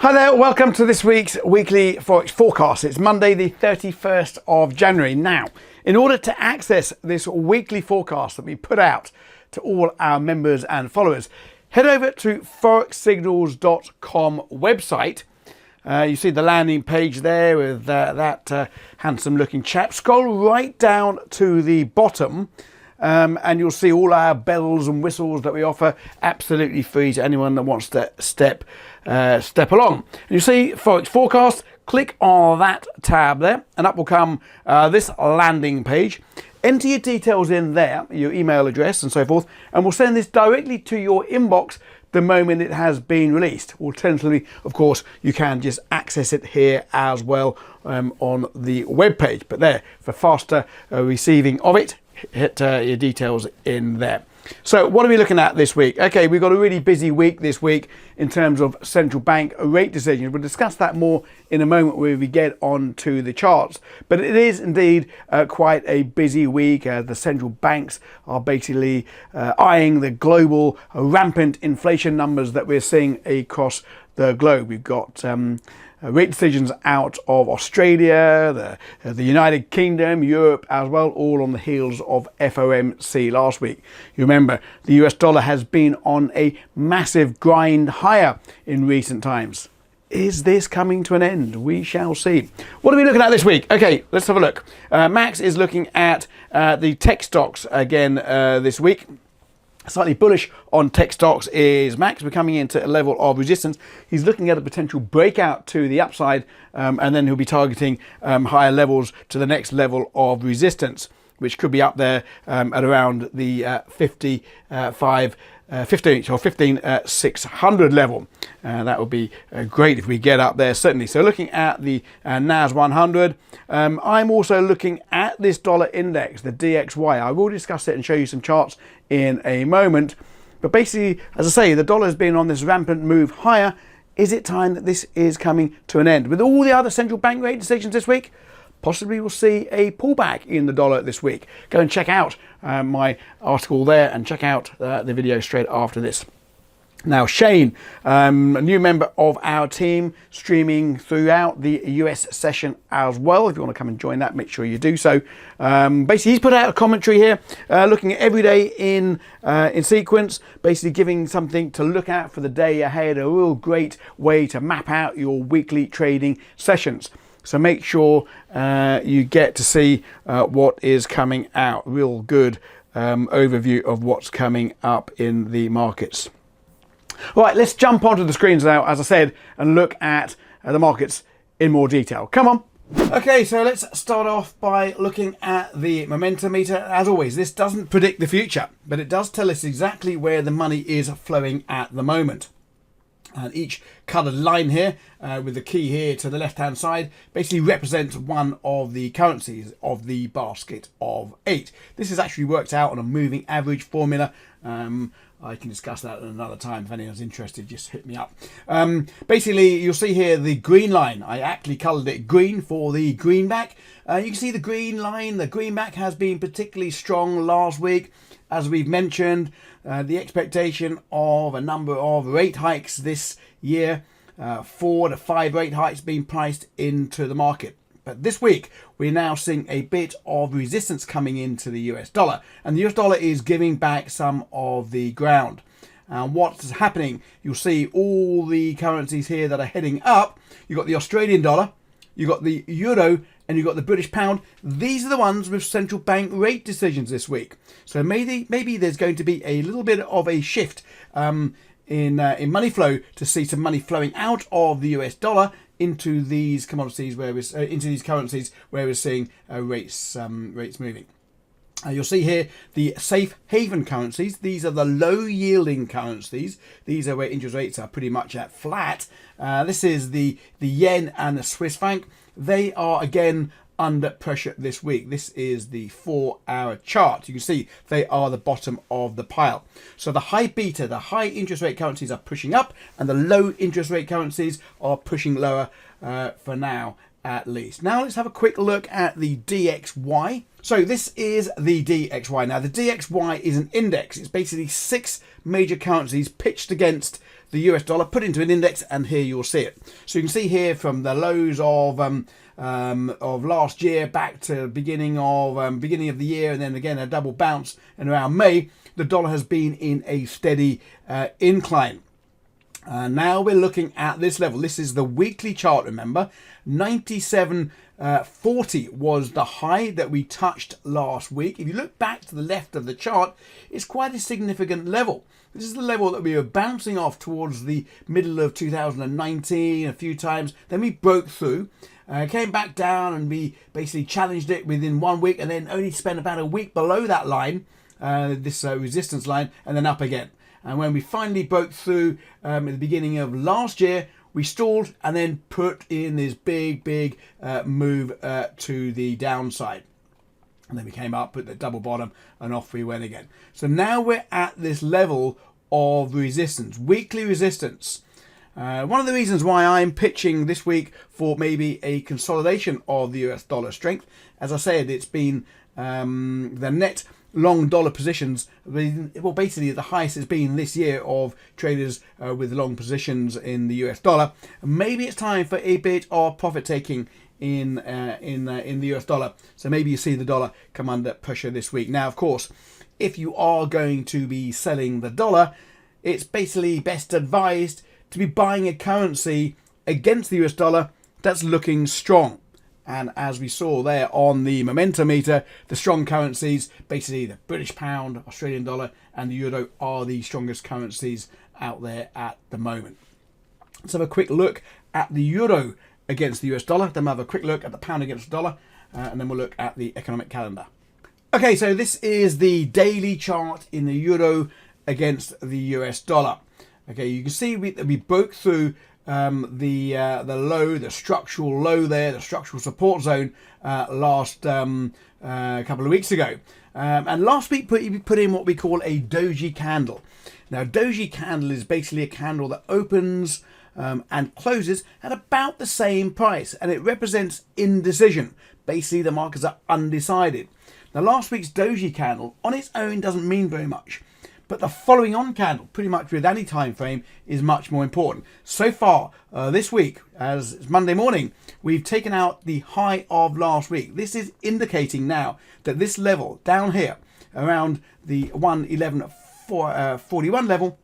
Hi there, welcome to this week's weekly Forex forecast. It's Monday the 31st of January. Now, in order to access this weekly forecast that we put out to all our members and followers, head over to Forexsignals.com website. You see the landing page there with that handsome looking chap. Scroll right down to the bottom and you'll see all our bells and whistles that we offer absolutely free to anyone that wants to step along. And you see Forex forecast, click on that tab there and up will come this landing page. Enter your details in there, your email address and so forth, and we'll send this directly to your inbox the moment it has been released. Alternatively, of course, you can just access it here as well on the web page. But there, for faster receiving of it, hit your details in there. So what are we looking at this week? Okay, we've got a really busy week this week in terms of central bank rate decisions. We'll discuss that more in a moment when we get on to the charts. But it is indeed quite a busy week. The central banks are basically eyeing the global rampant inflation numbers that we're seeing across the globe. We've got rate decisions out of Australia, the United Kingdom, Europe as well, all on the heels of FOMC last week. You remember the US dollar has been on a massive grind higher in recent times. Is this coming to an end? We shall see. What are we looking at this week? Okay, let's have a look. Max is looking at the tech stocks again this week. Slightly bullish on tech stocks is Max. We're coming into a level of resistance. He's looking at a potential breakout to the upside and then he'll be targeting higher levels to the next level of resistance, which could be up there at around the 15,600 level. That would be great if we get up there, certainly. So looking at the NAS100, I'm also looking at this dollar index, the DXY. I will discuss it and show you some charts in a moment. But basically, as I say, the dollar has been on this rampant move higher. Is it time that this is coming to an end? With all the other central bank rate decisions this week, possibly we'll see a pullback in the dollar this week. Go and check out my article there and check out the video straight after this. Now, Shane, a new member of our team, streaming throughout the US session as well. If you want to come and join that, make sure you do so. Basically, he's put out a commentary here, looking at every day in sequence, basically giving something to look at for the day ahead, a real great way to map out your weekly trading sessions. So make sure you get to see what is coming out. Real good overview of what's coming up in the markets. All right, let's jump onto the screens now, as I said, and look at the markets in more detail. Come on. Okay, so let's start off by looking at the momentum meter. As always, this doesn't predict the future, but it does tell us exactly where the money is flowing at the moment. And each coloured line here with the key here to the left hand side basically represents one of the currencies of the basket of 8. This is actually worked out on a moving average formula. I can discuss that at another time. If anyone's interested, just hit me up. Basically, you'll see here the green line. I actually coloured it green for the greenback. You can see the green line. The greenback has been particularly strong last week. As we've mentioned, the expectation of a number of rate hikes this year, 4 to 5 rate hikes being priced into the market. But this week, we're now seeing a bit of resistance coming into the US dollar. And the US dollar is giving back some of the ground. And what's happening, you'll see all the currencies here that are heading up. You've got the Australian dollar, you've got the euro, and you've got the British pound. These are the ones with central bank rate decisions this week. So maybe there's going to be a little bit of a shift in money flow to see some money flowing out of the US dollar into these commodities into these currencies where we're seeing rates moving. You'll see here the safe haven currencies. These are the low yielding currencies. These are where interest rates are pretty much at flat. This is the yen and the Swiss franc. They are again under pressure this week. This is the 4-hour chart. You can see they are the bottom of the pile. So the high beta, the high interest rate currencies are pushing up and the low interest rate currencies are pushing lower for now at least. Now let's have a quick look at the DXY. So this is the DXY. Now the DXY is an index. It's basically 6 major currencies pitched against the US dollar, put into an index, and here you'll see it. So you can see here from the lows of last year back to beginning of the year, and then again a double bounce, and around May the dollar has been in a steady incline. Now we're looking at this level. This is the weekly chart, remember. 97.40 was the high that we touched last week. If you look back to the left of the chart, it's quite a significant level. This is the level that we were bouncing off towards the middle of 2019 a few times. Then we broke through, came back down, and we basically challenged it within 1 week, and then only spent about a week below that line, this resistance line, and then up again. And when we finally broke through at the beginning of last year, we stalled and then put in this big move to the downside. And then we came up at the double bottom and off we went again. So now we're at this level of resistance, weekly resistance. One of the reasons why I'm pitching this week for maybe a consolidation of the US dollar strength, as I said, it's been the net long dollar positions, well, basically the highest it's been this year of traders with long positions in the US dollar. Maybe it's time for a bit of profit taking in the US dollar. So maybe you see the dollar come under pressure this week. Now, of course, if you are going to be selling the dollar, it's basically best advised to be buying a currency against the US dollar that's looking strong. And as we saw there on the momentum meter, the strong currencies, basically the British pound, Australian dollar, and the euro, are the strongest currencies out there at the moment. Let's have a quick look at the euro against the US dollar. Then we'll have a quick look at the pound against the dollar, and then we'll look at the economic calendar. Okay, so this is the daily chart in the euro against the US dollar. Okay, you can see we broke through the low, the structural low there, the structural support zone last couple of weeks ago. And last week we put in what we call a doji candle. Now, doji candle is basically a candle that opens and closes at about the same price, and it represents indecision. Basically, the markets are undecided. Now, last week's doji candle on its own doesn't mean very much, but the following on candle, pretty much with any time frame, is much more important. So far this week, as it's Monday morning, we've taken out the high of last week. This is indicating now that this level down here around the 111.41 level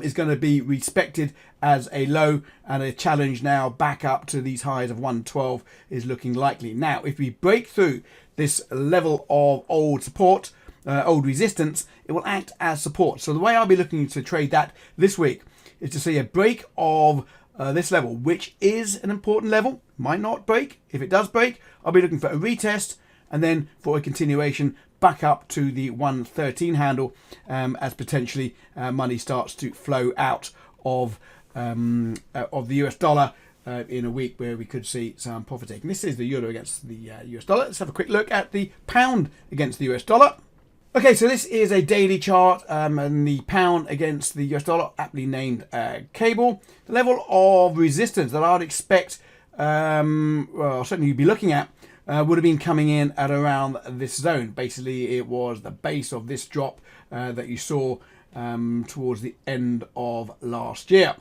is going to be respected as a low, and a challenge now back up to these highs of 112 is looking likely. Now, if we break through this level of old support, old resistance, it will act as support. So the way I'll be looking to trade that this week is to see a break of this level, which is an important level. Might not break. If it does break, I'll be looking for a retest and then for a continuation back up to the 113 handle as potentially money starts to flow out of the US dollar in a week where we could see some profit taking. This is the euro against the US dollar. Let's have a quick look at the pound against the US dollar. Okay, so this is a daily chart, and the pound against the US dollar, aptly named cable. The level of resistance that I'd expect, well, certainly you'd be looking at, would have been coming in at around this zone. Basically, it was the base of this drop that you saw towards the end of last year.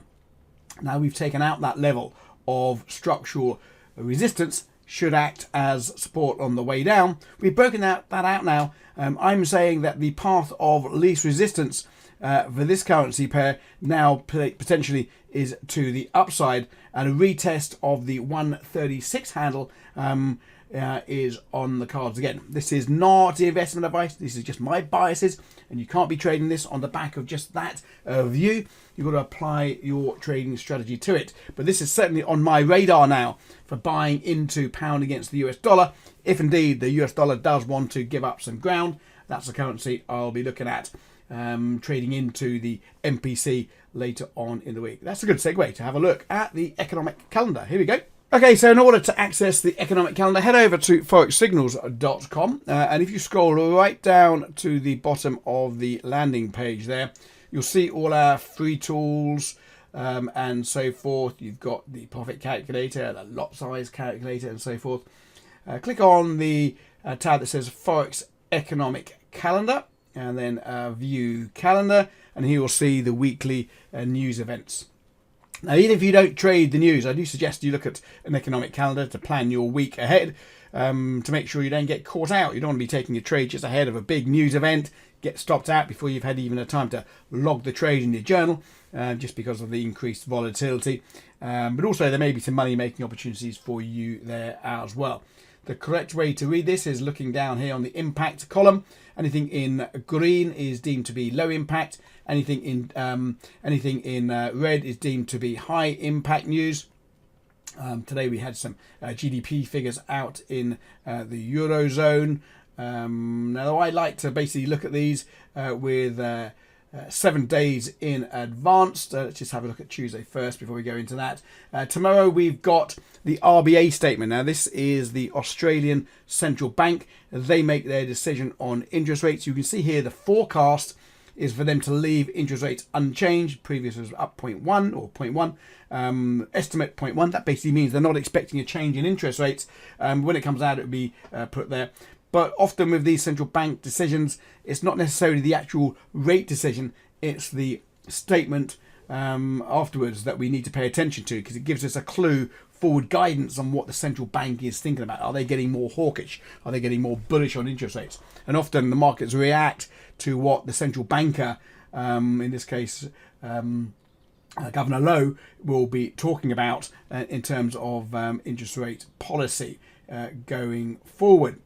Now we've taken out that level of structural resistance, should act as support on the way down. We've broken that out now. I'm saying that the path of least resistance for this currency pair now potentially is to the upside, and a retest of the 136 handle is on the cards again. This is not investment advice. This is just my biases, and you can't be trading this on the back of just that view. You've got to apply your trading strategy to it. But this is certainly on my radar now for buying into pound against the US dollar. If indeed the US dollar does want to give up some ground, that's the currency I'll be looking at trading into the MPC later on in the week. That's a good segue to have a look at the economic calendar. Here we go. Okay, so in order to access the economic calendar, head over to Forexsignals.com, and if you scroll right down to the bottom of the landing page there, you'll see all our free tools and so forth. You've got the profit calculator, the lot size calculator, and so forth. Click on the tab that says Forex Economic Calendar, and then view calendar, and here you'll see the weekly news events. Now, even if you don't trade the news, I do suggest you look at an economic calendar to plan your week ahead, to make sure you don't get caught out. You don't want to be taking a trade just ahead of a big news event, get stopped out before you've had even a time to log the trade in your journal, just because of the increased volatility. But also there may be some money making opportunities for you there as well. The correct way to read this is looking down here on the impact column. Anything in green is deemed to be low impact. Anything in red is deemed to be high impact news. Today we had some GDP figures out in the Eurozone. Now I like to basically look at these with 7 days in advance. Let's just have a look at Tuesday first before we go into that. Tomorrow we've got the RBA statement. Now this is the Australian Central Bank. They make their decision on interest rates. You can see here the forecast is for them to leave interest rates unchanged. Previous was up 0.1 or 0.1. Estimate 0.1. That basically means they're not expecting a change in interest rates. When it comes out, it will be put there. But often with these central bank decisions, it's not necessarily the actual rate decision. It's the statement afterwards that we need to pay attention to, because it gives us a clue, forward guidance on what the central bank is thinking about. Are they getting more hawkish? Are they getting more bullish on interest rates? And often the markets react to what the central banker, in this case Governor Lowe, will be talking about in terms of interest rate policy going forward.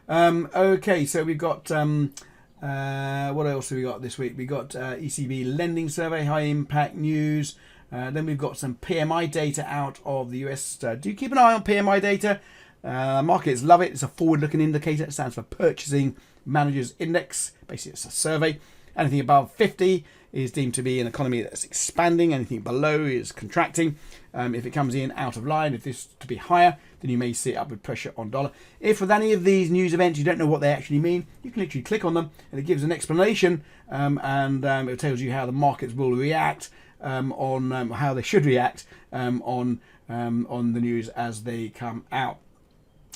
Okay, so we've got what else have we got this week? We got ECB lending survey, high impact news. Then we've got some PMI data out of the US. Do keep an eye on PMI data. Markets love it. It's a forward-looking indicator. It stands for Purchasing Managers Index. Basically, it's a survey. Anything above 50 is deemed to be an economy that's expanding. Anything below is contracting. If it comes in out of line, if this to be higher, then you may see upward pressure on dollar. If with any of these news events you don't know what they actually mean, you can literally click on them and it gives an explanation, and it tells you how the markets will react on how they should react on the news as they come out.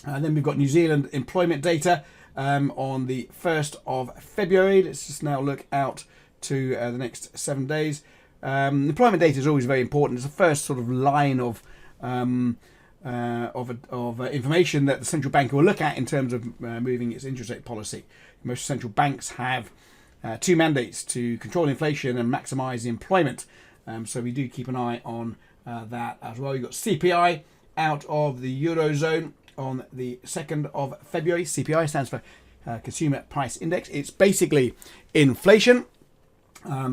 And then we've got New Zealand employment data on the 1st of February. Let's just now look out to the next 7 days. Employment data is always very important. It's the first sort of line of information that the central bank will look at in terms of moving its interest rate policy. Most central banks have two mandates: to control inflation and maximise employment. So we do keep an eye on that as well. You've got CPI out of the Eurozone on the 2nd of February. CPI stands for Consumer Price Index. It's basically inflation.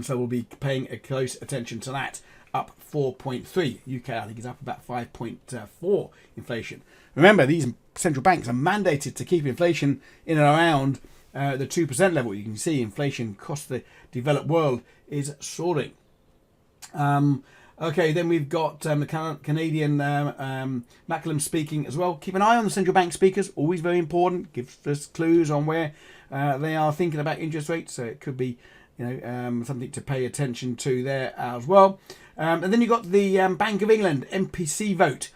So we'll be paying a close attention to that. Up 4.3. UK, I think, is up about 5.4 inflation. Remember, these central banks are mandated to keep inflation in and around the 2% level. You can see inflation across the developed world is soaring. Okay, then we've got the Canadian Macklem speaking as well. Keep an eye on the central bank speakers, always very important. Gives us clues on where they are thinking about interest rates. So it could be, something to pay attention to there as well. And then you've got the Bank of England MPC vote.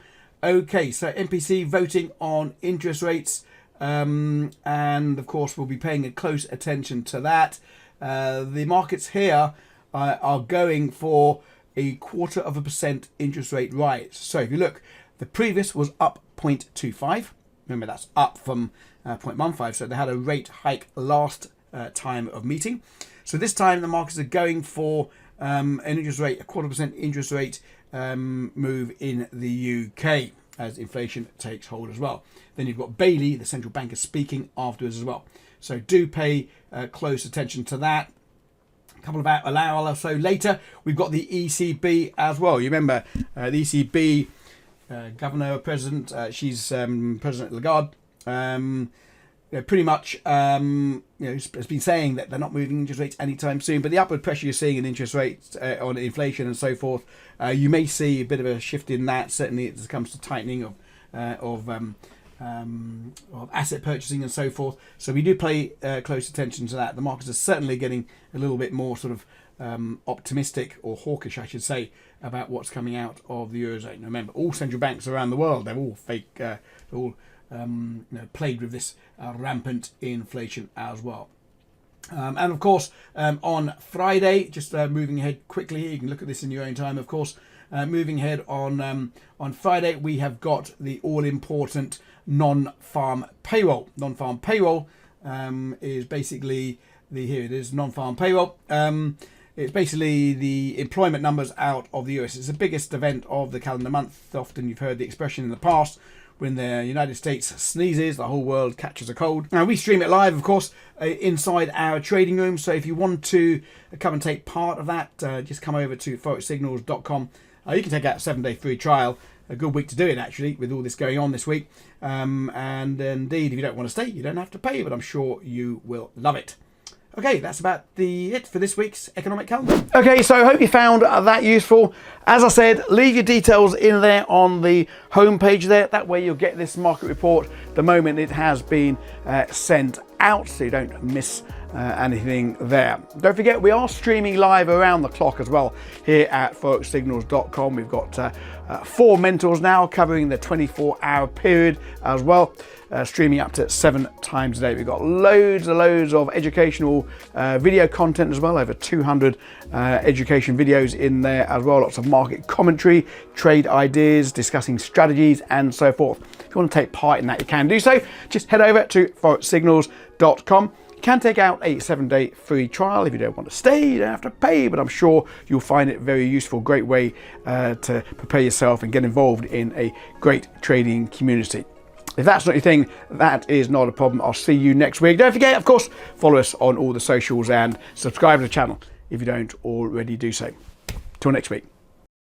Okay, so MPC voting on interest rates, and of course we'll be paying a close attention to that. The markets here are going for a 0.25% interest rate rise. So if you look, the previous was up 0.25. Remember, that's up from 0.15. So they had a rate hike last time of meeting. So this time the markets are going for an interest rate, a 0.25% interest rate move in the UK as inflation takes hold as well. Then you've got Bailey, the central banker, speaking afterwards as well. So do pay close attention to that. A couple of an hour or so later, we've got the ECB as well. You remember the ECB governor, president, she's President Lagarde. Pretty much has been saying that they're not moving interest rates anytime soon, but the upward pressure you're seeing in interest rates on inflation and so forth, you may see a bit of a shift in that. Certainly, as it comes to tightening of asset purchasing and so forth. So we do pay close attention to that. The markets are certainly getting a little bit more sort of optimistic, or hawkish, I should say, about what's coming out of the Eurozone. Remember, all central banks around the world, they're all fake, they're all plagued with this rampant inflation as well. And of course, on Friday, just moving ahead quickly here, you can look at this in your own time, of course. Moving ahead on Friday, we have got the all-important non-farm payroll. Non-farm payroll is basically here it is, non-farm payroll. It's basically the employment numbers out of the US. It's the biggest event of the calendar month. Often you've heard the expression in the past, when the United States sneezes, the whole world catches a cold. Now, we stream it live, of course, inside our trading room. So if you want to come and take part of that, just come over to Forexsignals.com. You can take out a 7-day free trial. A good week to do it, actually, with all this going on this week. And indeed, if you don't want to stay, you don't have to pay, but I'm sure you will love it. Okay, that's about it for this week's economic calendar. Okay, so I hope you found that useful. As I said, leave your details in there on the home page there. That way you'll get this market report the moment it has been sent out, so you don't miss anything there. Don't forget, we are streaming live around the clock as well here at Forexsignals.com. We've got 4 mentors now covering the 24-hour period as well. Streaming up to 7 times a day. We've got loads of educational video content as well, over 200 education videos in there as well. Lots of market commentary, trade ideas, discussing strategies and so forth. If you want to take part in that, you can do so. Just head over to Forexsignals.com. You can take out a 7-day free trial. If you don't want to stay, you don't have to pay, but I'm sure you'll find it very useful. Great way to prepare yourself and get involved in a great trading community. If that's not your thing, that is not a problem. I'll see you next week. Don't forget, of course, follow us on all the socials and subscribe to the channel if you don't already do so. Till next week.